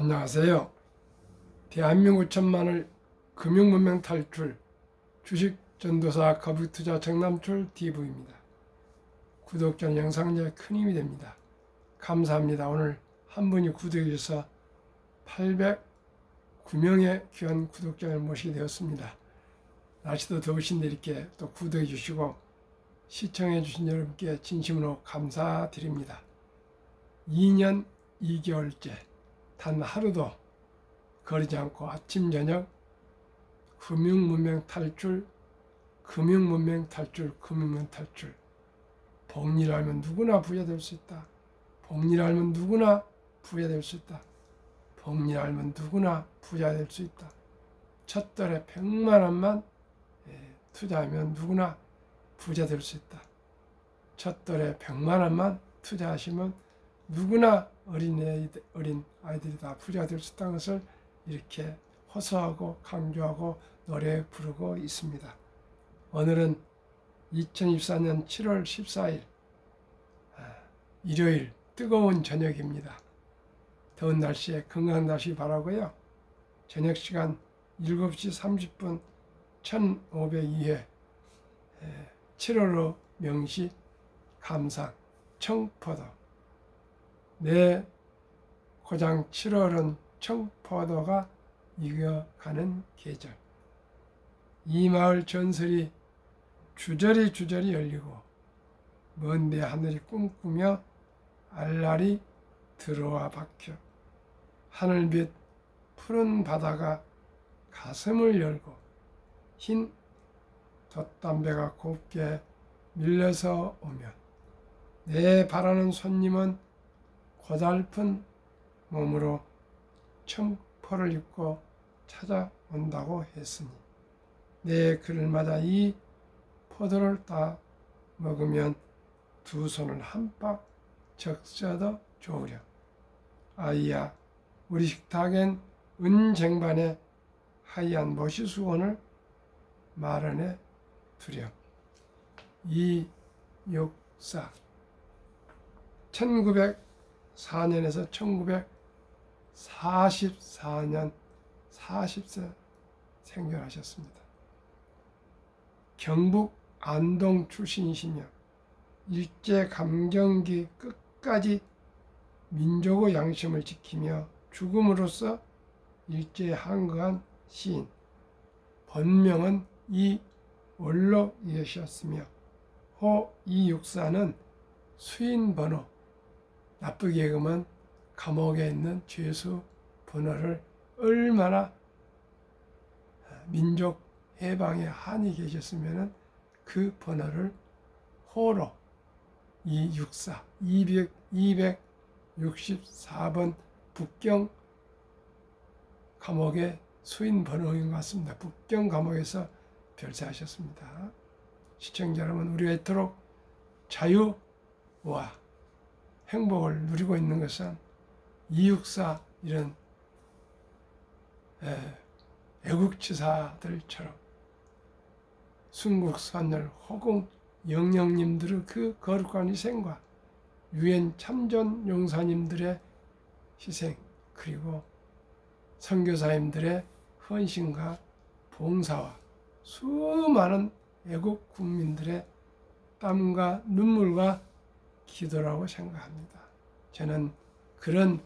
안녕하세요. 대한민국 천만을 금융문명 탈출 주식전도사 거북투자 정남출 DV입니다. 구독자 영상에 큰 힘이 됩니다. 감사합니다. 오늘 한 분이 구독해 주셔서 809명의 귀한 구독자를 모시게 되었습니다. 날씨도 더우신데 이렇게 또 구독해 주시고 시청해 주신 여러분께 진심으로 감사드립니다. 2년 2개월째 단 하루도 거리지 않고 아침 저녁 금융문명 탈출, 금융문명 탈출, 금융문명 탈출. 복리를 알면 누구나 부자 될 수 있다. 복리를 알면 누구나 부자 될 수 있다. 복리를 알면 누구나 부자 될 수 있다. 첫 달에 100만 원만 투자하면 누구나 부자 될 수 있다. 첫 달에 100만 원만 투자하시면 누구나 어린 아이들이 다 부자가 될 수 있다는 것을 이렇게 호소하고 강조하고 노래 부르고 있습니다. 오늘은 2024년 7월 14일 일요일 뜨거운 저녁입니다. 더운 날씨에 건강한 날씨 바라고요. 저녁 시간 7시 30분 1502회 7월호 명시 감상 청포도. 내 고장 7월은 청포도가 익어가는 계절. 이 마을 전설이 주저리 열리고 먼데 하늘이 꿈꾸며 알알이 들어와 박혀 하늘빛 푸른 바다가 가슴을 열고 흰 돛담배가 곱게 밀려서 오면 내 바라는 손님은 고달픈 몸으로 청포를 입고 찾아온다고 했으니 내 그를 맞아 이 포도를 따 먹으면 두 손을 한 박 적셔도 좋으려. 아이야, 우리 식탁엔 은쟁반에 하얀 모시수건을 마련해 두렴. 이육사 1904년에서 1944년 40세 생존하셨습니다. 경북 안동 출신이시며 일제감정기 끝까지 민족의 양심을 지키며 죽음으로써 일제에 항거한 시인. 본명은 이원록이셨으며 호 이육사는 수인 번호, 나쁘게 읽으면 감옥에 있는 죄수 번호를 얼마나 민족 해방에 한이 계셨으면 그 번호를 호로 264번 북경 감옥의 수인 번호인 것 같습니다. 북경 감옥에서 별세하셨습니다. 시청자 여러분, 우리가 이토록 자유와 행복을 누리고 있는 것은 264 이런 애국지사들처럼 순국선열, 호공 영령님들의 그 거룩한 희생과 유엔 참전 용사님들의 희생, 그리고 선교사님들의 헌신과 봉사와 수많은 애국 국민들의 땀과 눈물과 기도라고 생각합니다. 저는 그런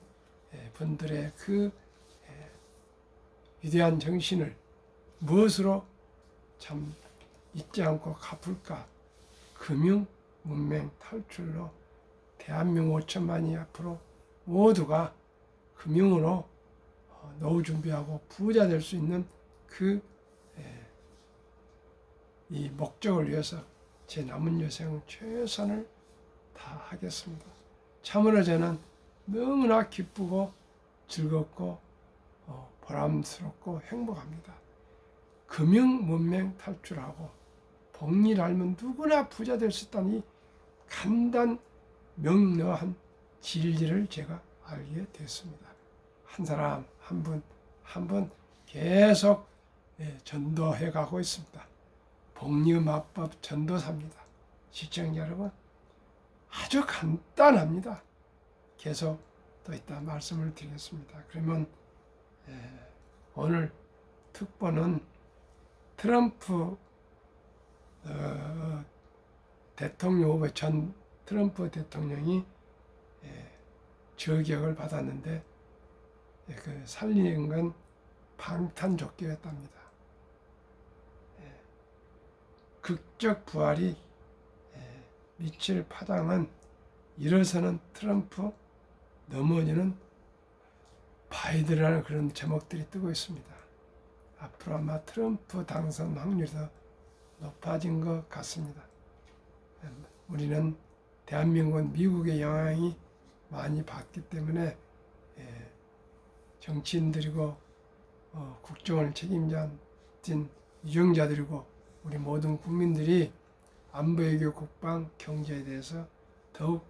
분들의 그 위대한 정신을 무엇으로 참 잊지 않고 갚을까? 금융 문명 탈출로 대한민국 5천만이 앞으로 모두가 금융으로 노후 준비하고 부자 될 수 있는 이 목적을 위해서 제 남은 여생은 최선을 다하겠습니다. 참으로 저는 너무나 기쁘고 즐겁고 보람스럽고 행복합니다. 금융 문명 탈출하고 복리를 알면 누구나 부자 될 수 있다는 이 간단 명료한 진리를 제가 알게 됐습니다. 한 사람 한 분 계속 전도해 가고 있습니다. 복리 마법 전도사입니다. 시청자 여러분, 아주 간단합니다. 계속 또 이따 말씀을 드리겠습니다. 그러면 오늘 특보는 트럼프 대통령 후보 전 트럼프 대통령이 저격을 받았는데 그 살리는 건 방탄조끼였답니다. 극적 부활이 미칠 파장은 일어서는 트럼프, 넘어지는 바이든이라는 그런 제목들이 뜨고 있습니다. 앞으로 아마 트럼프 당선 확률이 더 높아진 것 같습니다. 우리는 대한민국은 미국의 영향이 많이 받기 때문에 정치인들이고 국정을 책임진 유정자들이고 우리 모든 국민들이 안보, 외교, 국방, 경제에 대해서 더욱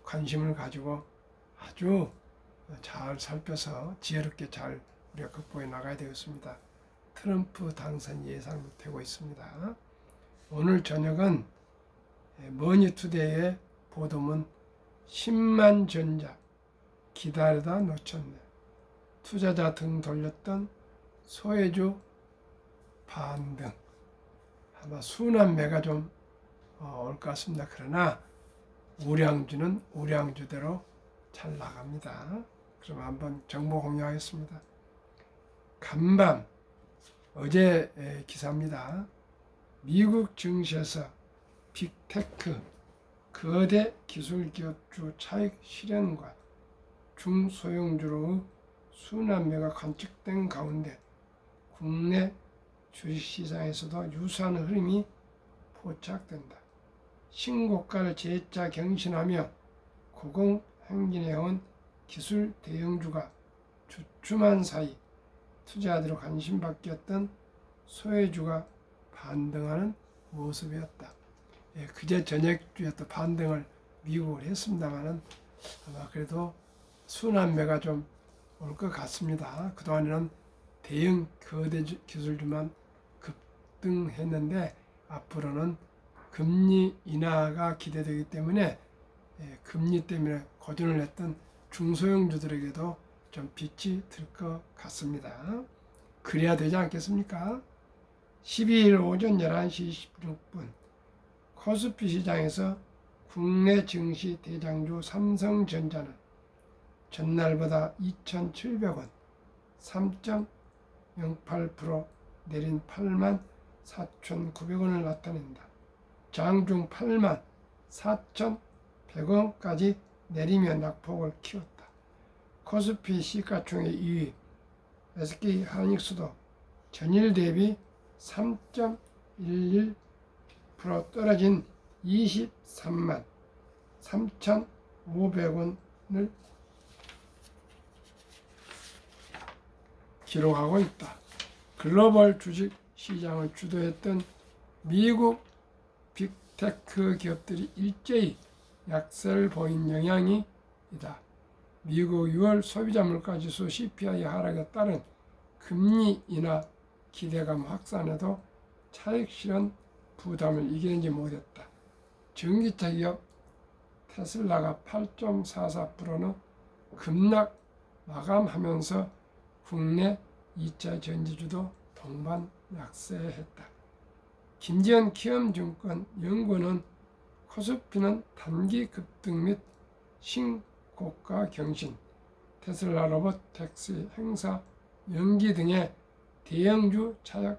관심을 가지고 아주 잘 살펴서 지혜롭게 잘 우리가 극복해 나가야 되겠습니다. 트럼프 당선 예상되고 있습니다. 오늘 저녁은 머니투데이의 보도문 10만 전자 기다리다 놓쳤네. 투자자 등 돌렸던 소외주 반등. 아마 순환매가 좀 올 것 같습니다. 그러나 우량주는 우량주대로 잘 나갑니다. 그럼 한번 정보 공유하겠습니다. 간밤 어제 기사입니다. 미국 증시에서 빅테크 거대 기술기업주 차익 실현과 중소형주로의 순환매가 관측된 가운데 국내 주식시장에서도 유사한 흐름이 포착된다. 신고가를 재차 경신하며 고공행진해온 기술 대형주가 주춤한 사이 투자자들의 관심 바뀌었던 소외주가 반등하는 모습이었다. 그제 저녁주에 또 반등을 미국을 했습니다만은 아마 그래도 순환매가 좀 올 것 같습니다. 그동안에는 대형 거대 기술주만 급등했는데 앞으로는 금리 인하가 기대되기 때문에 금리 때문에 고전을 했던 중소형주들에게도 좀 빛이 들 것 같습니다. 그래야 되지 않겠습니까? 12일 오전 11시 26분 코스피 시장에서 국내 증시 대장주 삼성전자는 전날보다 2,700원 3.08% 내린 84,900원을 나타낸다. 장중 84,100원까지 내리며 낙폭을 키웠다. 코스피 시가총액 2위 SK하이닉스도 전일 대비 3.11% 떨어진 23만 3,500원을 기록하고 있다. 글로벌 주식 시장을 주도했던 미국 빅테크 기업들이 일제히 약세를 보인 영향이 있다. 미국 6월 소비자 물가지수 CPI 하락에 따른 금리 인하 기대감 확산에도 차익 실현 부담을 이기지 못했다. 전기차 기업 테슬라가 8.44%는 급락 마감하면서 국내 2차 전지주도 동반 약세했다. 김지현 키움증권 연구원은 코스피는 단기 급등 및 신고가 경신, 테슬라 로보택시 행사 연기 등의 대형주 차익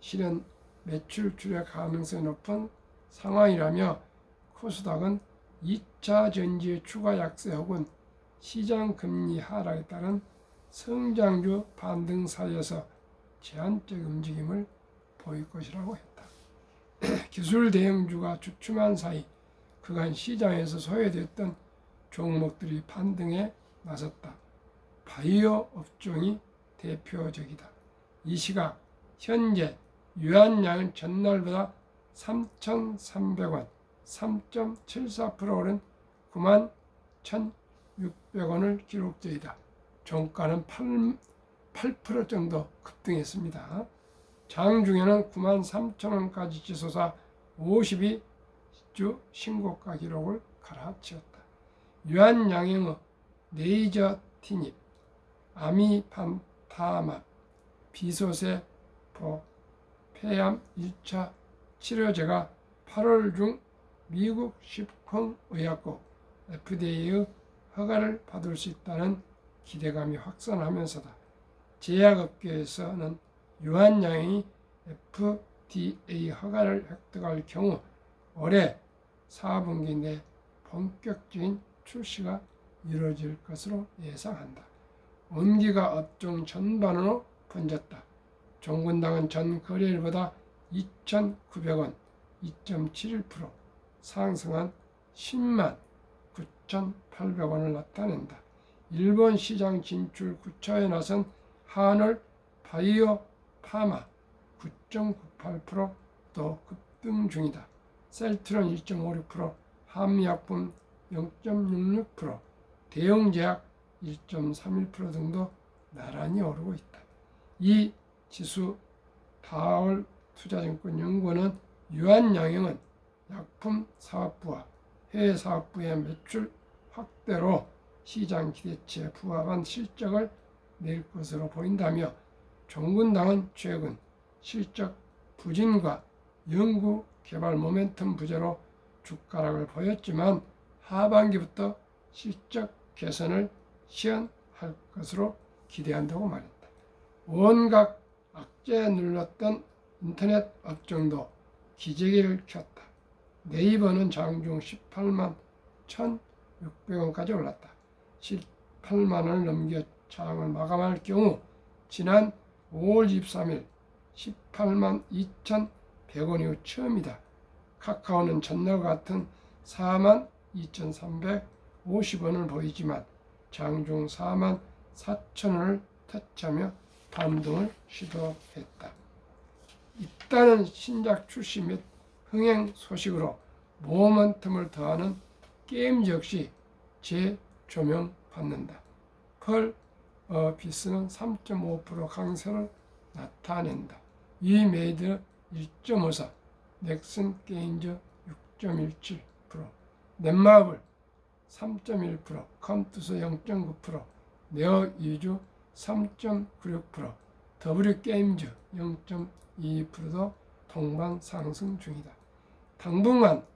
실현 매출 출회 가능성이 높은 상황이라며 코스닥은 2차 전지의 추가 약세 혹은 시장 금리 하락에 따른 성장주 반등 사이에서 제한적 움직임을 보일 것이라고 했다. 기술 대형주가 주춤한 사이 그간 시장에서 소외됐던 종목들이 반등에 나섰다. 바이오 업종이 대표적이다. 이 시각 현재 유한량은 전날보다 3,300원, 3.74% 오른 91,600원을 기록 중이다. 종가는 8% 정도 급등했습니다. 장중에는 93,000원까지 치솟아 50이 주 신고가 기록을 갈아치웠다. 유한양행의 네이저티닙, 아미판타맙, 비소세포, 폐암 1차 치료제가 8월 중 미국 식품의약국 FDA의 허가를 받을 수 있다는 기대감이 확산하면서다. 제약업계에서는 유한양행이 FDA 허가를 획득할 경우 올해 4분기 내 본격적인 출시가 이루어질 것으로 예상한다. 온기가 업종 전반으로 번졌다. 종근당은 전 거래일보다 2,900원, 2.71% 상승한 10만 9,800원을 나타낸다. 일본 시장 진출 9차에 나선 한올 바이오 파마 9.98%도 급등 중이다. 셀트론 1.56%, 한미약품 0.66%, 대형제약 1.31% 등도 나란히 오르고 있다. 이 지수 다올 투자증권연구원은 유한양행은 약품 사업부와 해외 사업부의 매출 확대로 시장 기대치에 부합한 실적을 낼 것으로 보인다며, 종근당은 최근 실적 부진과 연구 개발 모멘텀 부재로 주가락을 보였지만 하반기부터 실적 개선을 시현할 것으로 기대한다고 말했다. 온갖 악재에 눌렀던 인터넷 업종도 기저귀를 켰다. 네이버는 장중 18만 1,600원까지 올랐다. 18만원을 넘겨 장을 마감할 경우 지난 5월 23일 18만 2,100원 이후 처음이다. 카카오는 전날과 같은 4만 2,350원을 보이지만 장중 4만 4천원을 터치하며 반등을 시도했다. 잇따른 신작 출시 및 흥행 소식으로 모멘텀을 더하는 게임 역시 재조명받는다. 펄 비스는 3.5% 강세를 나타낸다. 위메이드 1.54, 넥슨 게임즈 6.17%, 넷마블 3.1%, 컴투스 0.9%, 네어 유주 3.96%, W게임즈 0.22%도 동반 상승 중이다. 당분간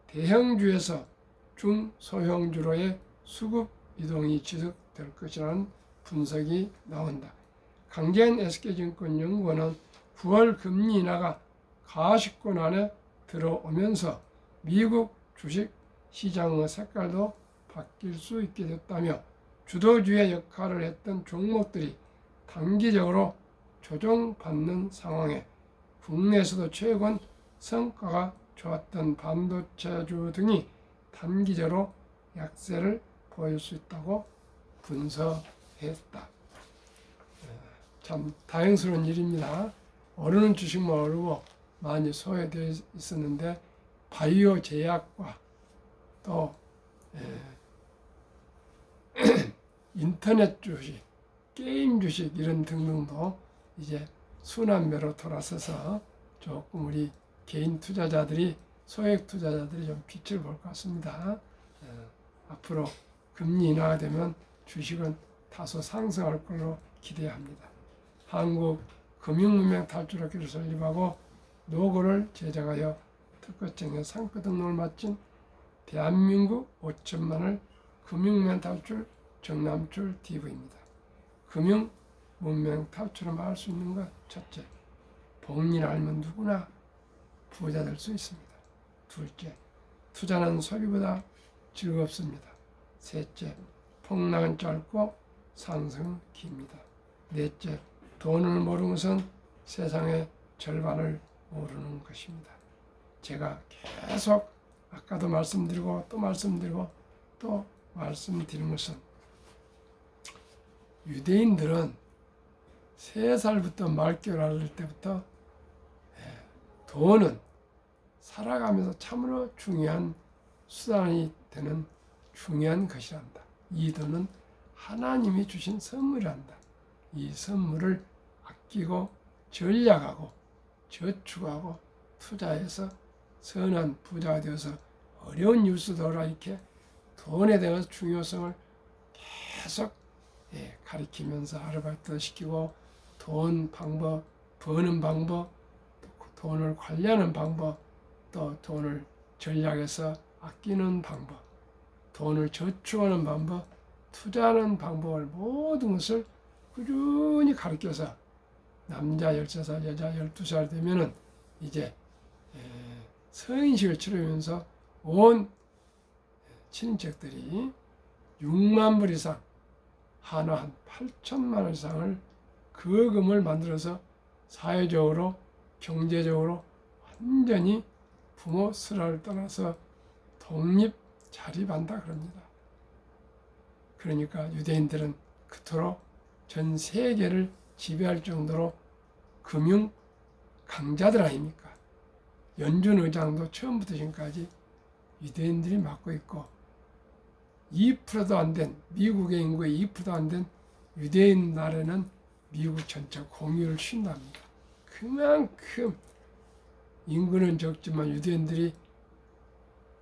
대형주에서 중소형주로의 수급 이동이 지속될 것이라는 분석이 나온다. 강재현 SK증권연구원은 9월 금리 인하가 가시권 안에 들어오면서 미국 주식 시장의 색깔도 바뀔 수 있게 됐다며, 주도주의 역할을 했던 종목들이 단기적으로 조정받는 상황에 국내에서도 최근 성과가 좋았던 반도체주 등이 단기적으로 약세를 보일 수 있다고 분석했다. 참 다행스러운 일입니다. 오르는 주식만 오르고 많이 소외되어 있었는데 바이오 제약과 또 인터넷 주식, 게임 주식 이런 등등도 이제 순환매로 돌아서서 조금 우리 개인 투자자들이, 소액 투자자들이 좀 빛을 볼 것 같습니다. 앞으로 금리 인하가 되면 주식은 다소 상승할 걸로 기대합니다. 한국 금융문명 탈출학교를 설립하고 노고를 제작하여 특허청에 상표 등록을 마친 대한민국 5천만을 금융문명 탈출 정남출 TV입니다. 금융 문명 탈출을 말할 수 있는 것, 첫째, 복리를 알면 누구나 부자 될 수 있습니다. 둘째, 투자는 소비보다 즐겁습니다. 셋째, 폭락은 짧고 상승은 깁니다. 넷째, 돈을 모르는 것은 세상의 절반을 모르는 것입니다. 제가 계속 아까도 말씀드리고 또 말씀드리고 또 말씀드린 것은, 유대인들은 3살부터 말귀를 알릴 때부터 돈은 살아가면서 참으로 중요한 수단이 되는 중요한 것이란다. 이 돈은 하나님이 주신 선물이란다. 이 선물을 아끼고 전략하고 저축하고 투자해서 선한 부자가 되어서 어려운 뉴스더라 이렇게 돈에 대해서 중요성을 계속 가리키면서 아르바이트 시키고 돈 방법, 버는 방법, 또 돈을 관리하는 방법, 또 돈을 전략해서 아끼는 방법, 돈을 저축하는 방법, 투자하는 방법을 모든 것을 꾸준히 가르쳐서 남자 13살, 여자 12살 되면은 이제 성인식을 치르면서 온 친인척들이 6만 불 이상, 하나 한 8천만 원 이상을 거금을 만들어서 사회적으로, 경제적으로 완전히 부모 슬하를 떠나서 독립 자립한다 그럽니다. 그러니까 유대인들은 그토록 전 세계를 지배할 정도로 금융 강자들 아닙니까? 연준 의장도 처음부터 지금까지 유대인들이 맡고 있고 2%도 안 된, 미국의 인구의 2%도 안 된 유대인 나라는 미국 전체 공유를 쉰답니다. 그만큼 인구는 적지만 유대인들이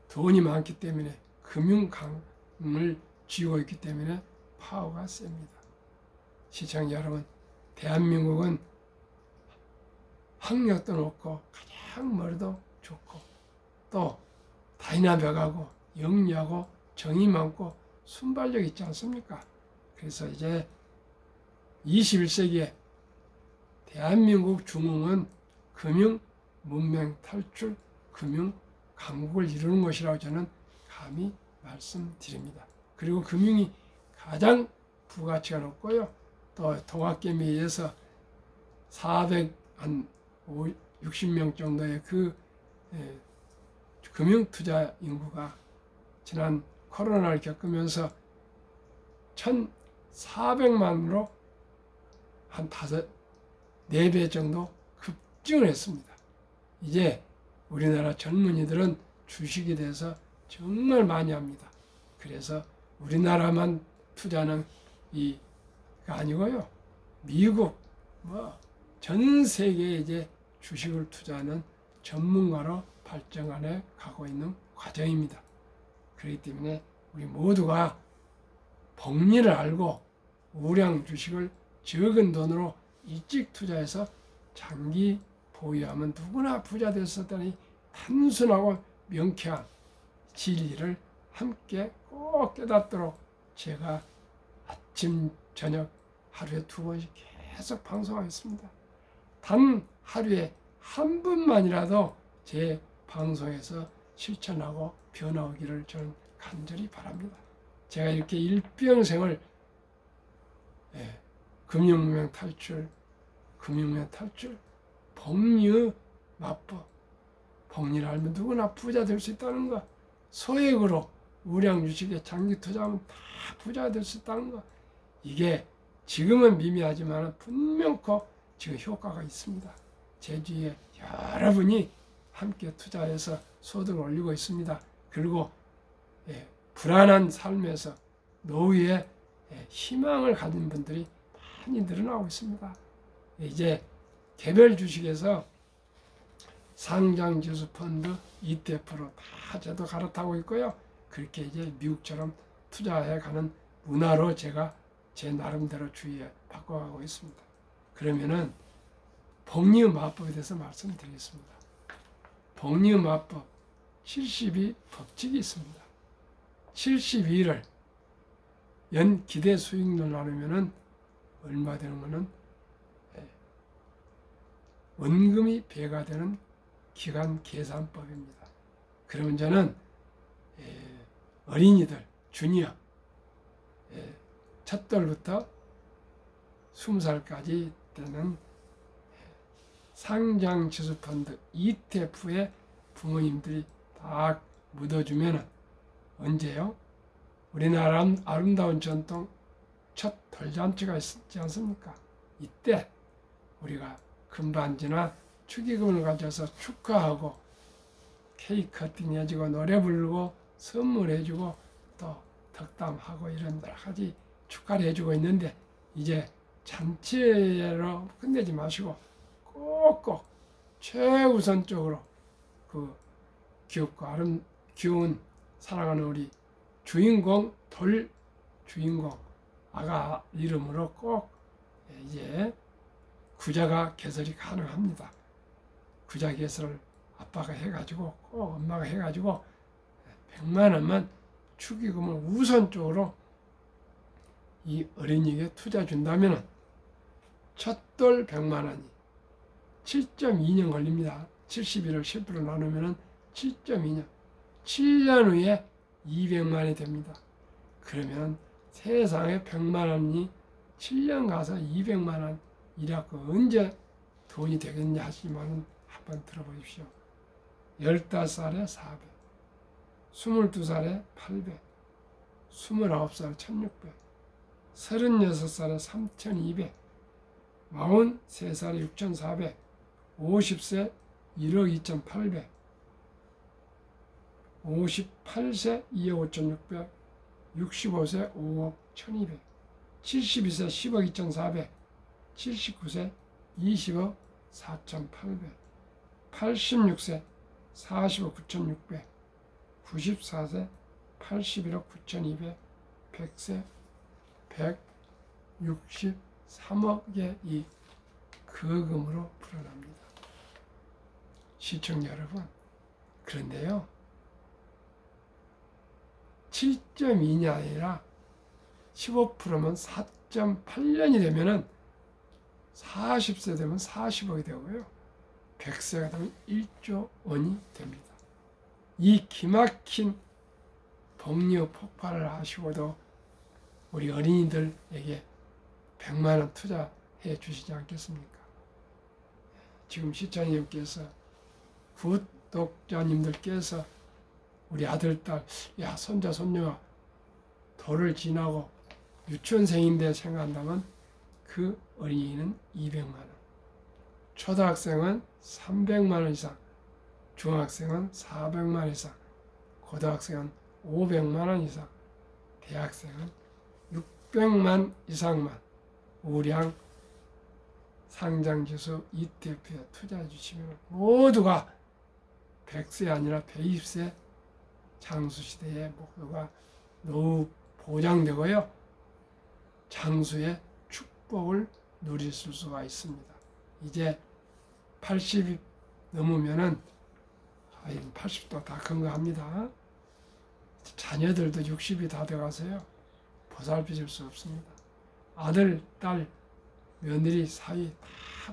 돈이 많기 때문에 금융강을 쥐고 있기 때문에 파워가 셉니다. 시청자 여러분, 대한민국은 학력도 높고 가장 머리도 좋고 또 다이나믹하고 영리하고 정이 많고 순발력 있지 않습니까? 그래서 이제 21세기에 대한민국 중흥은 금융 문명 탈출, 금융 강국을 이루는 것이라고 저는 감히 말씀드립니다. 그리고 금융이 가장 부가치가 높고요. 또 동학개미에서 460명 정도의 그 금융 투자 인구가 지난 코로나를 겪으면서 1,400만으로 한 4배 정도 급증을 했습니다. 이제 우리나라 젊은이들은 주식에 대해서 정말 많이 합니다. 그래서 우리나라만 투자는 이가 아니고요. 미국, 전 세계에 이제 주식을 투자하는 전문가로 발전해 가고 있는 과정입니다. 그렇기 때문에 우리 모두가 복리를 알고 우량 주식을 적은 돈으로 일찍 투자해서 장기 보유하면 누구나 부자 될 수 있다니 단순하고 명쾌한 진리를 함께 꼭 깨닫도록 제가 아침, 저녁 하루에 2번씩 계속 방송하겠습니다. 단 하루에 한 분만이라도 제 방송에서 실천하고 변화오기를 저는 간절히 바랍니다. 제가 이렇게 일평생을 금융문명 탈출, 복리의 맞법, 복리를 알면 누구나 부자 될 수 있다는 것, 소액으로 우량 주식에 장기 투자하면 다 부자 될 수 있다는 것, 이게 지금은 미미하지만 분명코 지금 효과가 있습니다. 제 주위에 여러분이 함께 투자해서 소득을 올리고 있습니다. 그리고 불안한 삶에서 노후에 희망을 가진 분들이 많이 늘어나고 있습니다. 이제 개별 주식에서 상장지수 펀드 ETF로 다 저도 갈아타고 있고요. 그렇게 이제 미국처럼 투자해가는 문화로 제가 제 나름대로 주의에 바꿔가고 있습니다. 그러면은 복리의 마법에 대해서 말씀드리겠습니다. 복리의 마법 72 법칙이 있습니다. 72를 연 기대 수익률 나누면은 얼마 되는 거는 원금이 배가 되는 기간 계산법입니다. 그러면 저는 어린이들, 주니어, 첫 돌부터 20살까지 되는 상장지수펀드 ETF에 부모님들이 다 묻어주면 언제요? 우리나라 아름다운 전통 첫 돌잔치가 있지 않습니까? 이때 우리가 금반지나 축의금을 가져서 축하하고 케이크 커팅 해주고 노래 부르고 선물해주고 또 덕담하고 이런 여러 가지 축하를 해주고 있는데 이제 잔치로 끝내지 마시고 꼭꼭 최우선적으로 그 귀엽고 귀여운 사랑하는 우리 주인공 돌 주인공 아가 이름으로 꼭 이제 구자가 개설이 가능합니다. 구자 개설을 아빠가 해가지고 꼭 엄마가 해가지고 100만 원만 축의금을 우선적으로 이 어린이에게 투자 준다면 첫돌 100만 원이 7.2년 걸립니다. 71을 10% 나누면 7.2년 7년 후에 200만 원이 됩니다. 그러면 세상에 100만 원이 7년 가서 200만 원 이라고 언제 돈이 되겠냐 하지만 한번 들어보십시오. 15살에 400, 22살에 800, 29살에 1600, 36살에 3200, 43살에 6400, 50세 1억 2800, 58세 2억 5600, 65세 5억 1200, 72세 10억 2400, 79세 20억 4800, 86세 40억 9600, 94세 81억 9200, 100세 163억의 이 거금으로 불어납니다. 시청자 여러분, 그런데요 7.2냐 아니라 15%면 4.8년이 되면은 40세 되면 40억이 되고요. 100세가 되면 1조 원이 됩니다. 이 기막힌 복리 폭발을 하시고도 우리 어린이들에게 100만 원 투자해 주시지 않겠습니까? 지금 시청자님께서 구독자님들께서 우리 아들, 딸, 야 손자, 손녀가 도를 지나고 유치원생인데 생각한다면 그 어린이는 200만 원, 초등학생은 300만 원 이상, 중학생은 400만 원 이상, 고등학생은 500만 원 이상, 대학생은 600만 이상만 우량 상장지수 ETF에 투자해 주시면 모두가 100세 아니라 120세 장수시대의 목표가 노후 보장되고요. 장수의 축복을 누리실 수가 있습니다. 이제 80이 넘으면은 80도 다 건강합니다. 자녀들도 60이 다 돼가서요. 보살펴줄 수 없습니다. 아들, 딸, 며느리 사이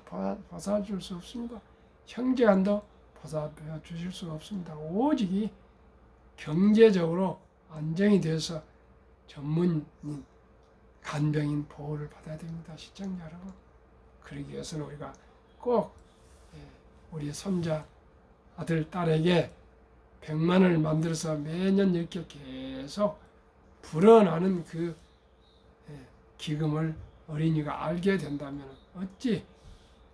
다 보살펴줄 수 없습니다. 형제간도 보살펴 주실 수가 없습니다. 오직 경제적으로 안정이 돼서 전문인 간병인 보호를 받아야 됩니다. 시청자 여러분. 그러기 위해서는 우리가 꼭 우리 손자, 아들, 딸에게 100만 원을 만들어서 매년 이렇게 계속 불어나는 그 기금을 어린이가 알게 된다면 어찌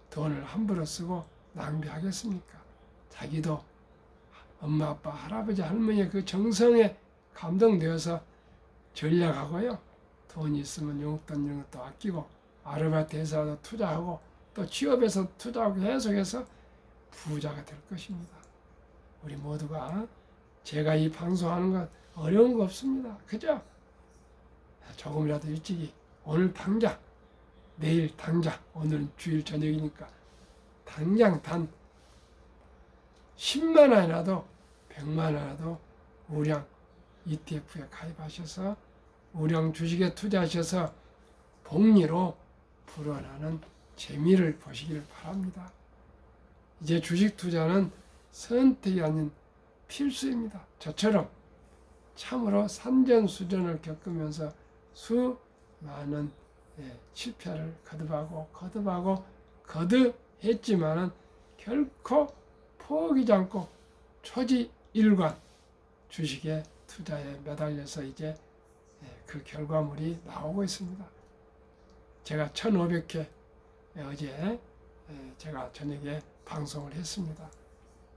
돈을 함부로 쓰고 낭비하겠습니까? 자기도 엄마, 아빠, 할아버지, 할머니의 그 정성에 감동되어서 전략하고요. 돈이 있으면 용돈 이런 것도 아끼고 아르바이트에서도 투자하고 또 취업에서 투자하고 계속해서 부자가 될 것입니다. 우리 모두가 제가 이 방송하는 건 어려운 거 없습니다. 그죠? 조금이라도 일찍이 오늘 당장, 내일 당장, 오늘은 주일 저녁이니까 당장 단 10만 원이라도 100만 원이라도 우량 ETF에 가입하셔서 우량 주식에 투자하셔서 복리로 불어나는 재미를 보시기를 바랍니다. 이제 주식 투자는 선택이 아닌 필수입니다. 저처럼 참으로 산전수전을 겪으면서 수많은 실패를 거듭하고 거듭했지만은 결코 포기지 않고 초지일관 주식의 투자에 매달려서 이제 그 결과물이 나오고 있습니다. 제가 1500회 어제 제가 저녁에 방송을 했습니다.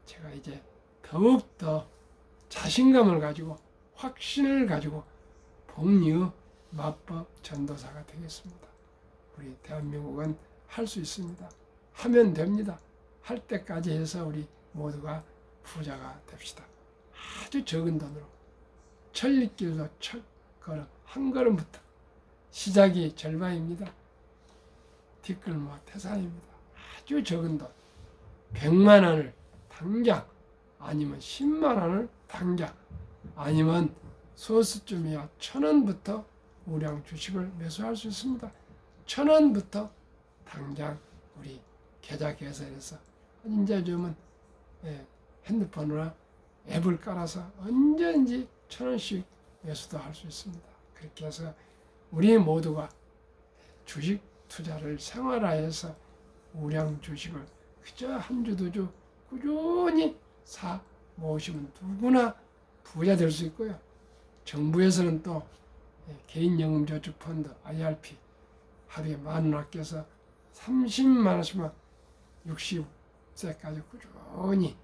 제가 이제 더욱더 자신감을 가지고 확신을 가지고 복리의 마법 전도사가 되겠습니다. 우리 대한민국은 할 수 있습니다. 하면 됩니다. 할 때까지 해서 우리 모두가 부자가 됩시다. 아주 적은 돈으로 천리길도 첫 걸음 한 걸음부터 시작이 절반입니다. 뒷걸음과 태산입니다. 아주 적은 돈 100만 원을 당장 아니면 10만 원을 당장 아니면 소수점이야 1,000원부터 우량 주식을 매수할 수 있습니다. 1,000원부터 당장 우리 계좌 개설해서 이제 요즘은 핸드폰이나 앱을 깔아서 언제든지 1,000원씩 매수도 할 수 있습니다. 그렇게 해서 우리 모두가 주식 투자를 생활화해서 우량 주식을 그저 한 주 두 주 꾸준히 사 모으시면 누구나 부자 될 수 있고요. 정부에서는 또 개인연금저축펀드 IRP 하루에 10,000원 아껴서 30만 원씩만 60세까지 꾸준히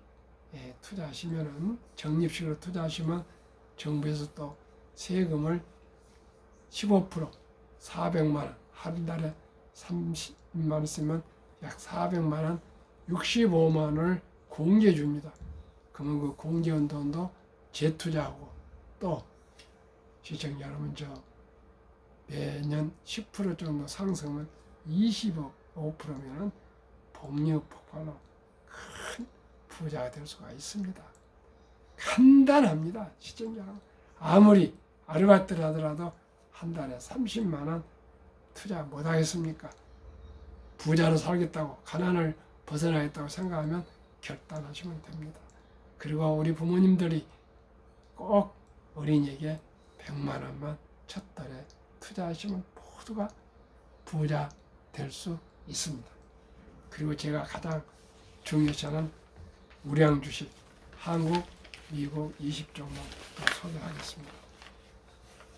투자하시면은 적립식으로 투자하시면 정부에서 또 세금을 15% 400만 원 한 달에 30만 원 쓰면 약 400만 원 65만 원을 공제해 줍니다. 그러면 그 공제한 돈도 재투자하고 또 시청자 여러분 매년 10% 정도 상승은 25%면은 복리 폭발로 큰 부자가 될 수가 있습니다. 간단합니다. 시청자 여러분. 아무리 아르바이트를 하더라도 한 달에 30만 원 투자 못 하겠습니까? 부자로 살겠다고 가난을 벗어나겠다고 생각하면 결단하시면 됩니다. 그리고 우리 부모님들이 꼭 어린이에게 100만 원만 첫 달에 투자하시면 모두가 부자 될 수 있습니다. 그리고 제가 가장 중요시하는 우량 주식 한국, 미국 20종목 소개하겠습니다.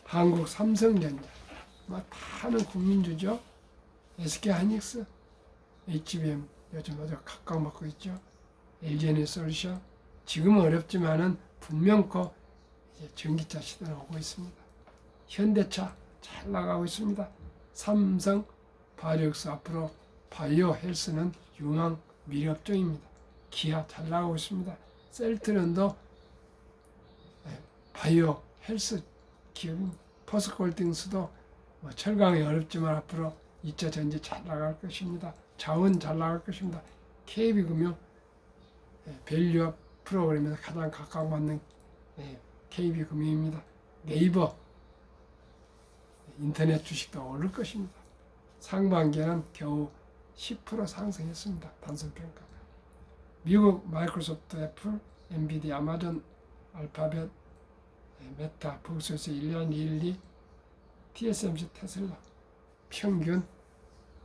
한국 삼성전자 다 아는 국민주죠. SK하이닉스, HBM 요즘 아주 각광받고 있죠. LG에너지솔루션 지금은 어렵지만은 분명코 이제 전기차 시대는 오고 있습니다. 현대차 잘 나가고 있습니다. 삼성, 바이오엑스 앞으로 바이오 헬스는 유망 미래업종입니다. 기아 잘 나가고 있습니다. 셀트론도 바이오 헬스 기업입니다. 포스코홀딩스도 철강이 어렵지만 앞으로 2차 전지 잘 나갈 것입니다. 자원 잘 나갈 것입니다. KB금융 밸류업 프로그램에서 가장 각광받는 KB금융입니다. 네이버 인터넷 주식도 오를 것입니다. 상반기에는 겨우 10% 상승했습니다. 단순평가. 미국 마이크로소프트, 애플, 엔비디아, 아마존, 알파벳, 메타, 북소스, 일리안, 릴리, TSMC, 테슬라 평균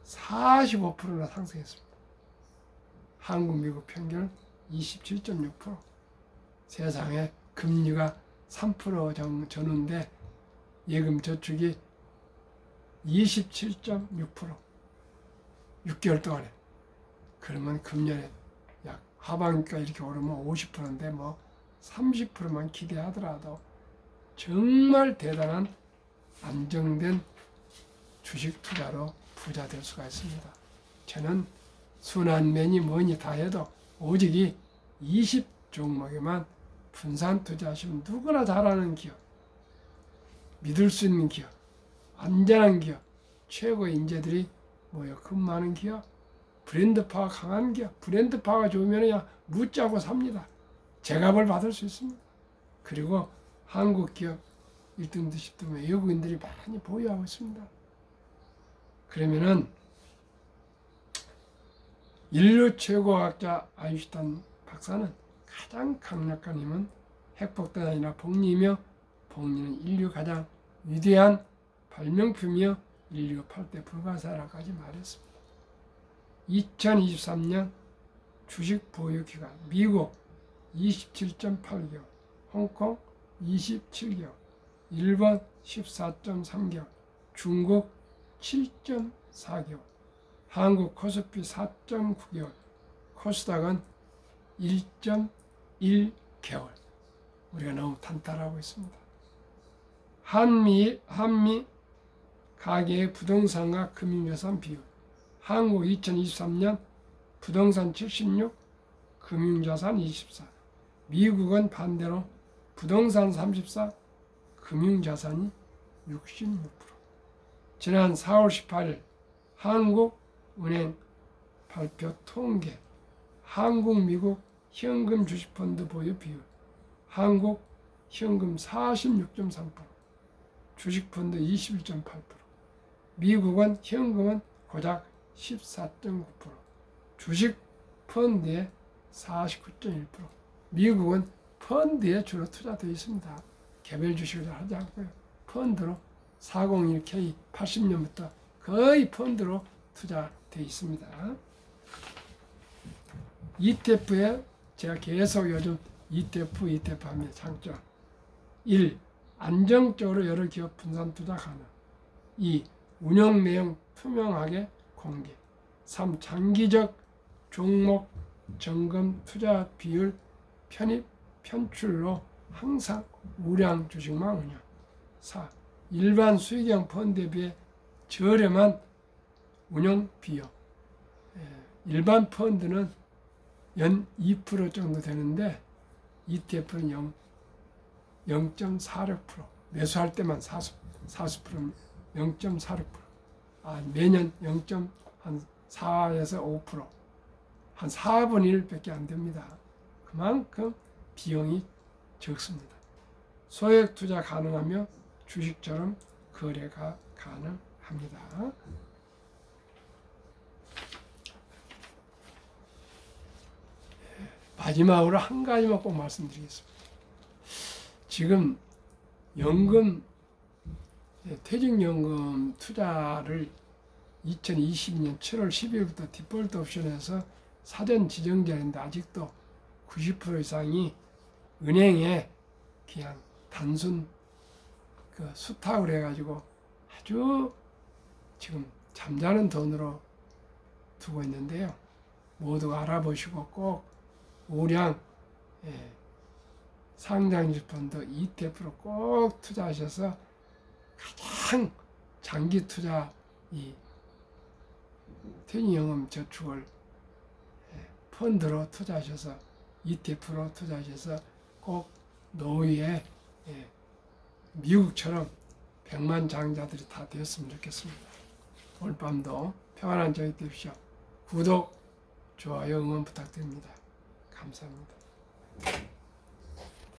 45%나 상승했습니다. 한국, 미국 평균 27.6%. 세상에 금리가 3% 전후인데 예금 저축이 27.6%. 6개월 동안에. 그러면 금년에 약 하반기가 이렇게 오르면 50%인데 30%만 기대하더라도 정말 대단한 안정된 주식 투자로 부자 될 수가 있습니다. 저는 순환면이 뭐니 다 해도 오직 이 20종목에만 분산 투자하시면 누구나 잘하는 기업, 믿을 수 있는 기업, 안전한 기업, 최고의 인재들이 모여 근무하는 기업, 브랜드파가 강한 기업, 브랜드파가 좋으면 그냥 묻자고 삽니다. 제값을 받을 수 있습니다. 그리고 한국 기업 1등도 10등도 외국인들이 많이 보유하고 있습니다. 그러면은 인류 최고학자 아인슈타인 박사는 가장 강력한 힘은 핵폭탄이 아니라 복리이며 복리는 인류 가장 위대한 발명품이며 인류가 8대 불가사라까지 말했습니다. 2023년 주식 보유 기간 미국 27.8개월, 홍콩 27개월, 일본 14.3개월, 중국 7.4개월, 한국 코스피 4.9개월, 코스닥은 1.1개월. 우리가 너무 탄탄하고 있습니다. 한미 가계의 부동산과 금융자산 비율. 한국 2023년 부동산 76, 금융자산 24. 미국은 반대로 부동산 34, 금융자산이 66%. 지난 4월 18일 한국은행 발표 통계, 한국, 미국 현금 주식펀드 보유 비율, 한국 현금 46.3%, 주식펀드 21.8%, 미국은 현금은 고작 14.9%, 주식펀드의 49.1%, 미국은 펀드에 주로 투자되어 있습니다. 개별 주식을 하지 않고요. 펀드로 401k 80년부터 거의 펀드로 투자되어 있습니다. ETF에 제가 계속 요즘 ETF 하면 장점 1. 안정적으로 여러 기업 분산 투자 가능. 2. 운영 내용 투명하게 공개. 3. 장기적 종목 점검 투자 비율 편입 편출로 항상 우량 주식만 운영. 4. 일반 수익형 펀드에 비해 저렴한 운영 비용. 일반 펀드는 연 2% 정도 되는데 ETF는 0.46%. 매수할 때만 40%, 0.46%. 매년 0.4에서 5%. 한 4분의 1밖에 안 됩니다. 그만큼 비용이 적습니다. 소액 투자 가능하며 주식처럼 거래가 가능합니다. 마지막으로 한 가지만 꼭 말씀드리겠습니다. 지금 연금, 퇴직연금 투자를 2022년 7월 10일부터 디폴트 옵션에서 사전 지정제인데 아직도 90% 이상이 은행에 그냥 단순 수탁을 해가지고 아주 지금 잠자는 돈으로 두고 있는데요. 모두 알아보시고 꼭 우량 상장주 펀드 ETF로 꼭 투자하셔서 가장 장기 투자 이 퇴직연금 저축을 펀드로 투자하셔서 ETF로 투자하셔서 꼭 노후에 미국처럼 100만 장자들이 다 되었으면 좋겠습니다. 오늘 밤도 평안한 저녁 되십시오. 구독, 좋아요, 응원 부탁드립니다. 감사합니다.